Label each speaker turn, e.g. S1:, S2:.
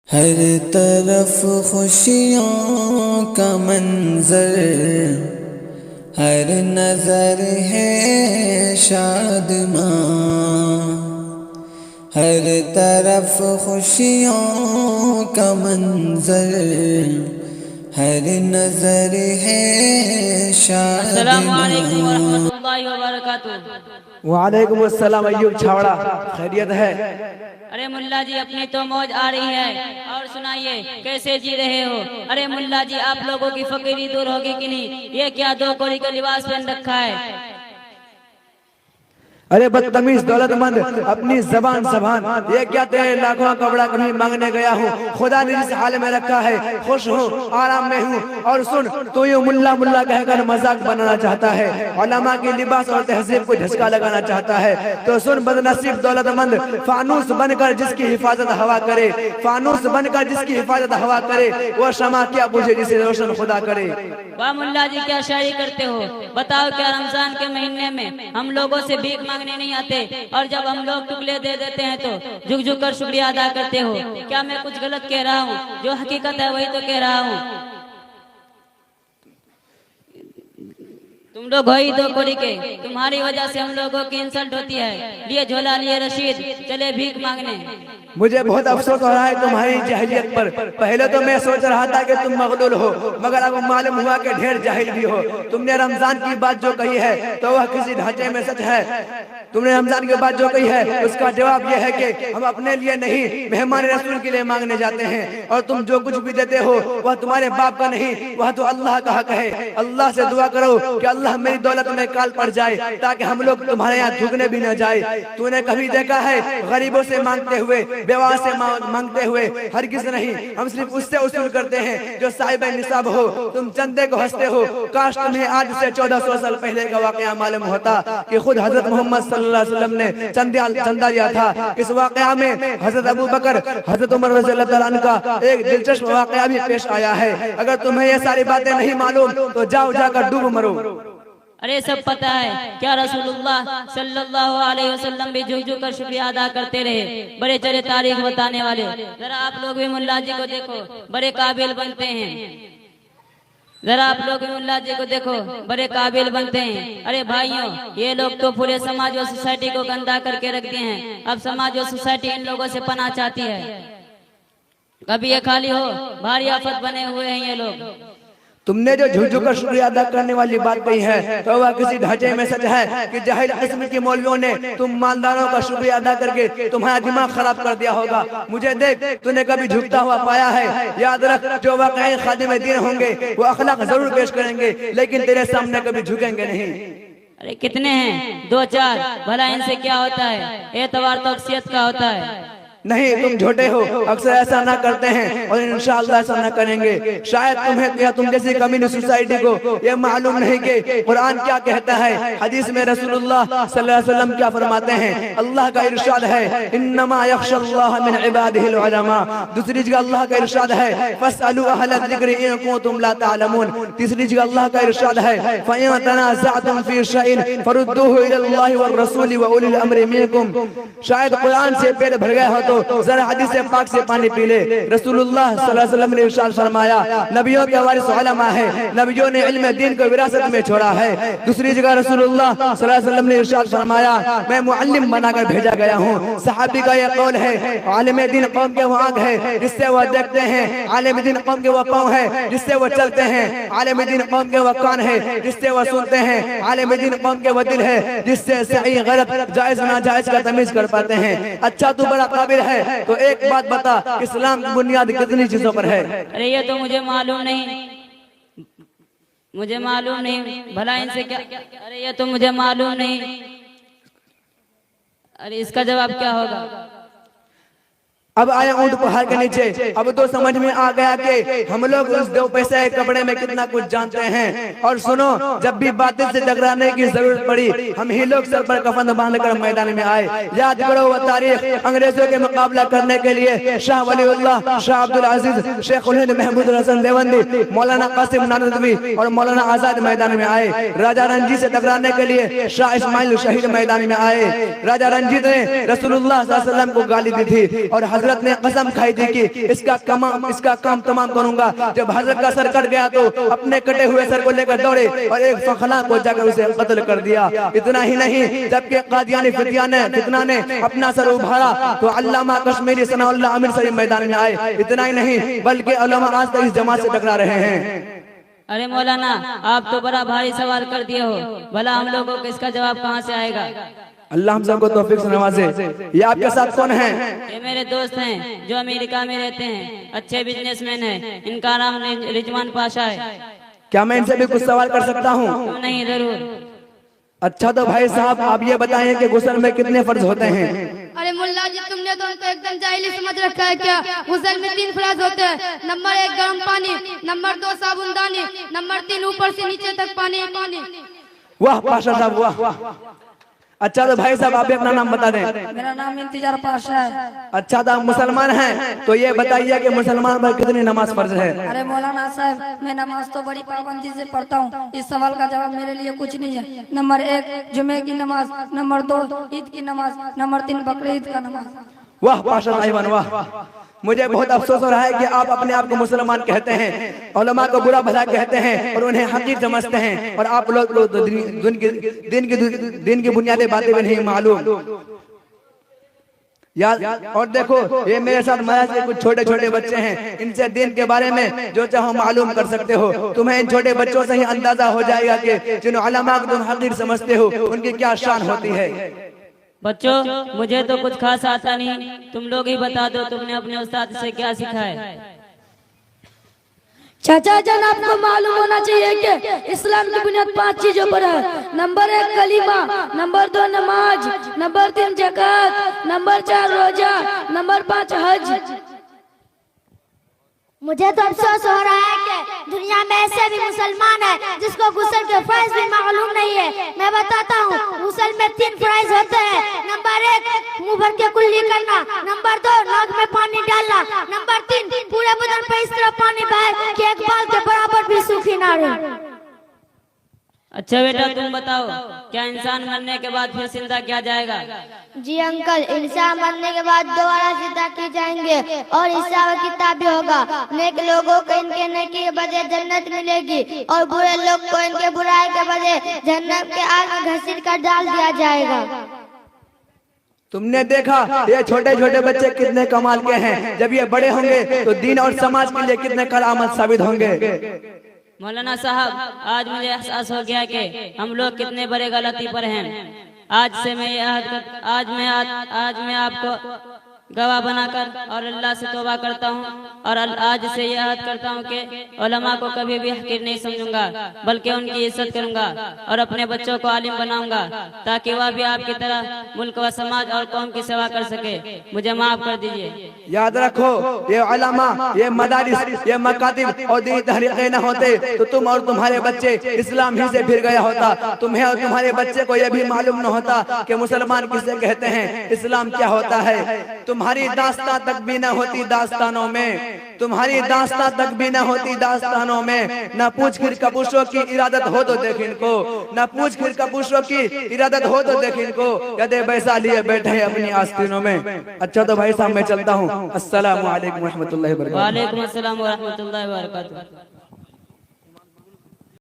S1: हर तरफ खुशियों का मंजर, हर नजर है शादमां। हर तरफ खुशियों का मंजर, हर नजर है
S2: अस्सलामु अलैकुम
S1: शादमां।
S2: वरहमतुल्लाहि वबरकातुहू।
S3: वालेकुम अस्सलाम अय्यूब छावड़ा, खैरियत है?
S2: अरे मुल्ला जी अपनी तो मौज आ रही है, और सुनाइए कैसे जी रहे हो? अरे मुल्ला जी आप लोगों की फकीरी दूर होगी कि नहीं? ये क्या दो कोरी का लिबास पहन रखा है?
S3: अरे बदतमीज दौलतमंद, अपनी जबान जबान, ये क्या तेरे लाखों कपड़ा कभी मांगने गया हूँ? खुदा ने जिस हाल में रखा है खुश हूँ, आराम में हूँ। और सुन, तू ये मुल्ला मुल्ला कहकर मजाक बनाना चाहता है, उलमा के लिबास और तहजीब को झटका लगाना चाहता है। तो सुन बदनसीब दौलतमंद, फानूस बनकर जिसकी हिफाजत हवा करे, फानूस बनकर जिसकी हिफाजत हवा करे, वो शमा क्या बुझे जिसे रोशन खुदा करे।
S2: वाह मुल्ला जी क्या शायरी करते हो। बताओ क्या रमजान के महीने में हम लोगों से भीख मांगने नहीं आते, और जब हम लोग टुकड़े दे देते हैं तो झुक झुक कर शुक्रिया अदा करते हो? क्या मैं कुछ गलत कह रहा हूँ? जो हकीकत है वही तो कह रहा हूँ। तुम लोग वही दो कोरी के, तुम्हारी वजह से हम लोगों की इंसल्ट होती है। लिए झोला लिए रशीद, चले भीख मांगने।
S3: मुझे बहुत अफसोस हो रहा है तुम्हारी जाहिलियत पर। पहले तो मैं सोच रहा था कि तुम मगलूल हो, मगर अब मालूम हुआ कि ढेर जाहिल भी हो। तुमने रमजान की बात जो कही है तो वह किसी ढांचे में सच है। तुमने रमजान की बात जो कही है उसका जवाब यह है कि हम अपने लिए नहीं, मेहमान रसूल के लिए मांगने जाते हैं। और तुम जो कुछ भी देते हो वह तुम्हारे बाप का नहीं, वह तो अल्लाह का हक है। अल्लाह से दुआ करो कि अल्लाह मेरी दौलत में काल पड़ जाए, ताकि हम लोग तुम्हारे यहाँ झुकने भी न जाए। तूने कभी देखा है गरीबों से मांगते हुए, बेवा से मांगते हुए? हरगिज़ नहीं। हम सिर्फ उससे उसूल करते हैं जो साहिब निसाब हो। तुम चंदे को हंसते हो। काश तुम्हें आज से 1400 साल पहले का वाकया मालूम होता कि खुद हजरत मोहम्मद सल्लल्लाहु अलैहि वसल्लम ने चंदा लिया था। इस वाकया में हजरत अबू बकर, हजरत उमर रज़ियल्लाहु तआला अन्हु का एक दिलचस्प वाकया भी पेश आया है। अगर तुम्हें ये सारी बातें नहीं मालूम तो जाओ जाकर डूब मरो।
S2: अरे सब पता है। क्या रसूलुल्लाह सल्लल्लाहु अलैहि वसल्लम भी झुक झुक कर शुक्रिया अदा करते रहे? बड़े चले तारीख बताने वाले, जरा आप लोग भी मुल्ला जी को देखो, बड़े काबिल बनते हैं। जरा आप लोग भी मुल्ला जी को देखो, बड़े काबिल बनते हैं। अरे भाइयों, ये लोग तो पूरे समाज और सोसाइटी को गंदा करके रखते हैं। अब समाज और सोसाइटी इन लोगों से पनाह चाहती है। कभी ये खाली हो, भारी आफत बने हुए हैं ये लोग।
S3: तुमने जो झुक कर शुक्रिया अदा करने वाली बात कही है तो वह किसी ढांचे में सच है कि जाहिल किस्म के मौलवियों ने तुम मालदारों का शुक्रिया अदा करके तुम्हारा दिमाग खराब कर दिया होगा। मुझे देख, तूने कभी झुकता हुआ पाया है? याद रख, जो वाकई खादिम दीन होंगे वो अखलाक जरूर पेश करेंगे, लेकिन तेरे सामने कभी झुकेंगे नहीं।
S2: अरे कितने हैं? 2-4। भला इनसे क्या होता है? एतबार तो अक्सियत का होता है।
S3: नहीं, तुम झूठे हो। अक्सर ऐसा ना करते हैं और इंशाअल्लाह ऐसा ना करेंगे। शायद तुम्हें या तुम जैसी कम्युनिस्ट सोसाइटी को ये मालूम नहीं कि कुरान क्या कहता है। हदीस में रसूलुल्लाह सल्लल्लाहु अलैहि वसल्लम क्या फरमाते हैं? अल्लाह का इरशाद है, इन्नमा यख्शल्लाह मिन इबादिहिल उलमा। दूसरी जगह अल्लाह का इरशाद है, फस्अलू अहल ज़िक्र इन कुंतुम ला तअलमून। तीसरी जगह अल्लाह का इरशाद है, फइन तनाज़अतुम फी शैइन फरुद्दूहु इलल्लाहि वर रसूल व उलिल अम्रि मिनकुम। शायद कुरान से पेट भर गया हो तो जरा हदीस पाक से पानी पी ले। रसूलुल्लाह सल्लल्लाहु अलैहि वसल्लम ने इरशाद फरमाया, नबियों के वारिस उलमा है, नबियों ने इल्म दीन को विरासत में छोड़ा है। दूसरी जगह रसूलुल्लाह सल्लल्लाहु अलैहि वसल्लम ने इरशाद फरमाया, मैं मुअल्लिम बनाकर भेजा गया हूँ। सहाबी का यह कौल है, आलिम दीन कौम के वो आँख है जिससे वह देखते हैं, आलिम दीन कौम के वो पाँव है जिससे वह चलते हैं, आलिम दीन कौम के वो कान है जिससे वह सुनते हैं, आलिम दीन कौम के वो दिल है जिससे सही गलत जायज नाजायज का तमीज कर पाते हैं। अच्छा तू बड़ा काबिल है तो एक बात बता, इस्लाम की बुनियाद कितनी चीजों पर है?
S2: अरे ये तो मुझे मालूम नहीं, मुझे मालूम नहीं। भला इनसे क्या? अरे ये तो मुझे मालूम नहीं। अरे इसका जवाब क्या होगा?
S3: अब आया ऊंट पहाड़ के नीचे। अब तो समझ में आ गया कि हम लोग उस 2 पैसे के कपड़े में कितना कुछ जानते हैं। और सुनो, जब भी बातें से टकराने की जरूरत पड़ी, हम ही लोग सर पर कफन बांधकर मैदान में आए। याद करो वह तारीख, अंग्रेजों के मुकाबला करने के लिए शाह वलीउल्लाह, शाह अब्दुल अजीज, शेख उल-हिंद महमूद हसन देवबंदी, मौलाना कासिम नानवी और मौलाना आजाद मैदान में आए। राजा रंजीत से टकराने के लिए शाह इस्माइल शहीद मैदान में आए। राजा रंजीत ने रसूलुल्लाह सल्लल्लाहु अलैहि वसल्लम को गाली दी थी और हजरत ने कसम खाई थी कि इसका काम तमाम करूंगा। जब हजरत का सर कट गया तो अपने कटे हुए सर को लेकर दौड़े और एक फखला को जाकर उसे कत्ल कर दिया। इतना ही नहीं, जबकि कादियानी फितना ने अपना सर उभारा तो अल्लामा कश्मीरी सनाउल्लाह आमिर सही मैदान में आए। इतना ही नहीं, बल्कि उलमा आज तक इस जमात से टकरा रहे हैं।
S2: अरे मौलाना, आप तो बड़ा भारी सवाल कर दिए हो, भला हम लोगों को इसका जवाब कहाँ से आएगा?
S3: अल्लाह हम सबको तौफीक से नवाजे। ये आपके साथ कौन है?
S2: ये मेरे दोस्त हैं जो अमेरिका में रहते हैं, अच्छे बिजनेसमैन हैं। इनका नाम रिजवान पाशा है।
S3: क्या मैं इनसे भी कुछ सवाल कर सकता हूँ?
S2: नहीं, जरूर।
S3: अच्छा तो भाई साहब, आप ये बताएं कि गुस्ल में कितने फर्ज होते हैं?
S4: अरे मुल्ला जी, तुमने तो उनको एकदम जाहिली समझ रखा है क्या? गुस्ल में 3 फर्ज होते हैं। नंबर 1 गर्म पानी, नंबर 2 साबुनदानी, नंबर 3 ऊपर से नीचे तक पानी पानी।
S3: वाह पाशा साहब वाह। अच्छा तो भाई साहब, आप भी अपना नाम बता दें।
S4: मेरा नाम इंतजार पाशा है।
S3: अच्छा तो आप मुसलमान हैं, तो ये बताइए कि मुसलमान पर कितनी नमाज फर्ज है?
S4: अरे मौलाना साहब, मैं नमाज तो बड़ी पाबंदी से पढ़ता हूँ। इस सवाल का जवाब मेरे लिए कुछ नहीं है। नंबर 1 जुमे की नमाज, नंबर 2 ईद की नमाज, नंबर 3 बकरीद का नमाज।
S3: वाह पाशा साहिबान वाह। मुझे बहुत अफसोस हो रहा है कि आप अपने आप को मुसलमान कहते हैं, उलमा को बुरा भला कहते हैं और उन्हें हकीर समझते हैं, और आप लोग दिन की बुनियादी बातें भी नहीं मालूम। याद और देखो, ये मेरे साथ महाराज के कुछ छोटे छोटे बच्चे हैं, इनसे दिन के बारे में जो चाहो मालूम कर सकते हो। तुम्हें इन छोटे बच्चों से ही अंदाजा हो जाएगा कि जिन उलमा को तुम हकीर समझते हो उनकी क्या शान होती है।
S2: बच्चों, मुझे तो कुछ खास आता नहीं, तुम लोग ही बता दो, तुमने अपने उस्ताद से क्या सीखा है?
S4: चाचा जान, आपको मालूम होना चाहिए कि इस्लाम की बुनियाद 5 चीजों पर है। नंबर 1 कलीमा, नंबर 2 नमाज, नंबर 3 ज़कात, नंबर 4 रोजा, नंबर 5 हज।
S5: मुझे तो अफसोस हो रहा है कि दुनिया में ऐसे भी मुसलमान है जिसको गुस्ल के फर्ज भी मालूम नहीं है। मैं बताता हूँ, गुस्ल में 3 फर्ज होते हैं। नंबर 1 मुंह भर के कुल्ली करना, नंबर 2 नाक में पानी डालना, नंबर 3 पूरे बदन पर इस तरह पानी बहे कि एक बाल के बराबर भी सूखी ना रहे।
S2: अच्छा बेटा, तुम बताओ, क्या इंसान मरने के बाद फिर जिंदा किया जाएगा?
S5: जी अंकल, इंसान मरने के बाद दोबारा जिंदा किए जाएंगे और हिसाब किताब भी होगा। नेक लोगों को इनके नेकी के बजाय जन्नत मिलेगी और बुरे लोग को इनके बुराई के बजाय जन्नत के आग में घसीट कर डाल दिया जाएगा।
S3: तुमने देखा ये छोटे छोटे बच्चे कितने कमाल के हैं। जब ये बड़े होंगे तो दीन और समाज के लिए कितने करामत साबित होंगे।
S2: मौलाना साहब, आज मुझे एहसास हो गया कि हम लोग कितने बड़े गलती पर हैं। आज मैं आपको गवाह बनाकर और अल्लाह से तौबा करता हूँ और आज से यह याद करता हूँ कि उलमा को कभी भी हकीर नहीं समझूंगा, बल्कि उनकी इज्जत करूंगा और अपने बच्चों को आलिम बनाऊंगा, ताकि वह भी आपकी तरह मुल्क व समाज और कौम की सेवा कर सके। मुझे माफ कर दीजिए।
S3: याद रखो, ये उलमा, ये मदारिस, ये मकातिब और दीनी तहरीकें न होते तो तुम और तुम्हारे बच्चे इस्लाम ही से फिर गया होता। तुम्हें और तुम्हारे बच्चे को यह भी मालूम न होता कि मुसलमान किसे कहते हैं, इस्लाम क्या होता है। तुम्हारी दास्तां तक भी न होती दास्तानों में, तुम्हारी दास्तां तक भी न होती दास्तानों में। न पूछ फिर कपूशों की इरादत हो तो देख इनको, न पूछ फिर कपूशों की इरादत हो तो देख इनको, यदि पैसा लिए बैठे हैं अपनी आस्तीनों में। अच्छा तो भाई साहब, मैं चलता हूँ। अस्सलामु अलैकुम रहमतुल्लाहि व बरकातहू।
S2: वालेकुम अस्सलाम व रहमतुल्लाहि व बरकातहू।